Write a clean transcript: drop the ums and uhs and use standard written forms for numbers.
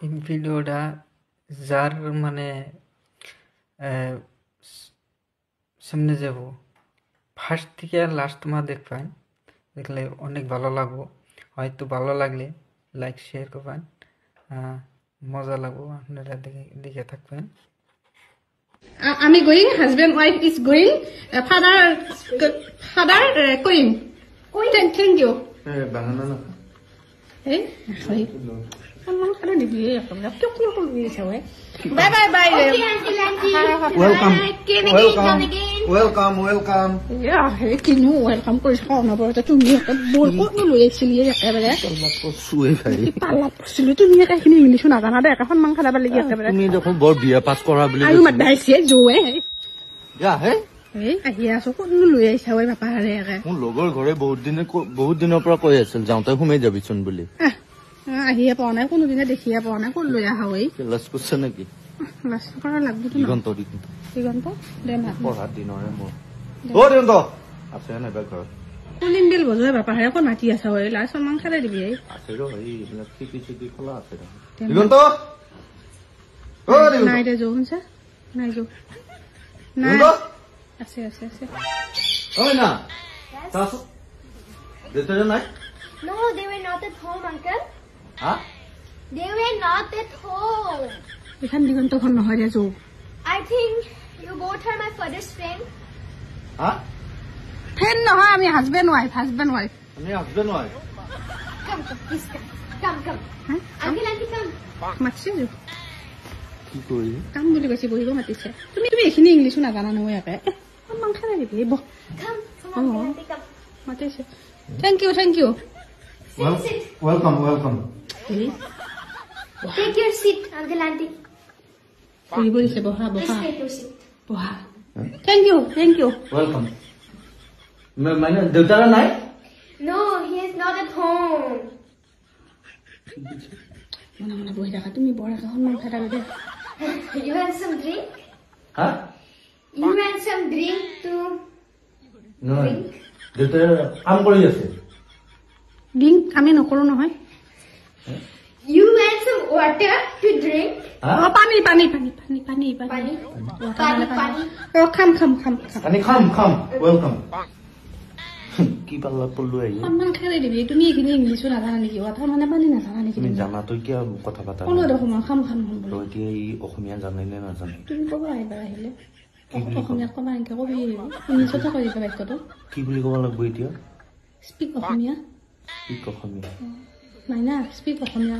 এই ভিডিওটা যার মানে সামনে যাব ফার্স্ট থেকে লাস্ট মা দেখবেন, দেখলে অনেক ভালো লাগবো। হয়তো ভালো লাগলে লাইক শেয়ার করবেন, মজা লাগবো, আপনারা দেখে থাকবেন। আমি going, husband wife is going, father going. Thank you. Banana না এই সম্মান করে দিবি এরকম কেউ কেউ করবি সবাই। Bye bye bye. ওয়েলকাম কিনো ওয়েলকাম কৰিছ অনবৰতে তুমি বল ক'ত লৈ আহিছিলি একেবাৰে চুৱে খাই পাল্লা পৰছিলো তুমি একেখিনি ইংলিছো নাজানা দে এখন মাংস খাব লাগি একেবাৰে তুমি দেখোন বৰ বিয়া পাছ কৰা বুলি আৰু মাদাইছে জোৱে যা হে এই আহি আছো ক'ত লৈ আহিছা ঐ বাপা হাৰে একে মোৰ লগৰ ঘৰে বহুত দিনৰ পৰা কৈ আছিল যাওঁতে সোমাই যাবিচোন বুলি আহিয়ে পোৱা নাই কোনোদিনে দেখিয়ে পোৱা নাই ক'ত লৈ আহা ঐ লাজ কৰিছে নেকি লাজ কৰা লাগব দিগন্ত দে না পঢ়াৰ দিনৰে মোৰ অ দিগন্ত আছে নাইবা ঘৰত কোলিন বিল বজোৱা বাপা হাৰে ক'ত মাতি আছা ঐ লাজ সম্মান খালে দিবি আছে ৰ এইবিলাক চিটি খোলা আছে দিগন্ত নাই দে যো শুনছা নাই যো নাই আছে আছে আছে ঐ না তাসো দেতৰে নাই No, they were not at home, Uncle. হা They were not at home. এখান দিগন্ত খন নহয় দে যো I think you both are my father's friend. হা ফ্ৰেণ্ড নহয় আমি হাজবেণ্ড ওয়াইফ আমি হাজবেণ্ড হয় Come, please come. Come. Uncle, auntie, come. মাতিছে যো কি কৰি কাম বুলি কৈছে বহিব মাতিছে তুমি এইখিনি ইংলিছো নাজানা নহয় একে সম্মান খালে দিবি বহ Come, uncle, auntie, come. মাতিছে thank you Sit. Welcome Take your seat, Uncle, auntie. বহিব দিছে বহা Just take your seat. বহা থ্যাংক ইউ ওয়েলকাম মানে দেউতাৰা নাই No, he is not at home. মনে মনে বহি থাকা তুমি বৰ একে সম্মান খাই দে You want some drink? হা You want some drink too? নহয় দেউতাই কাম কৰি আছে ড্ৰিংক আমি নকৰো নহয় You want some water to drink? হা পানী Pani. খাম পানী খাম ওয়েলকাম কি পাল্লা পল্লু আহি সম্মান খাই দিবি তুমি এইখিনি ইংলিছো নাজানা নেকি কথা মানে পানী নাজানা নেকি তুমি জানা তই কিয় কথা পাতা ক'লো দেখোন খাম তই এতিয়া এই অসমীয়া জানে নে নাজানে তুমি ক'ব আহিলে অসমীয়াত ক'বা এনেকে ক'বি ইংলিছতে কৈ দিবা বাক্যটো কি বুলি ক'ব লাগিব এতিয়া স্পিক অসমীয়া কি অসমীয়া নাই না স্পিক অসমীয়া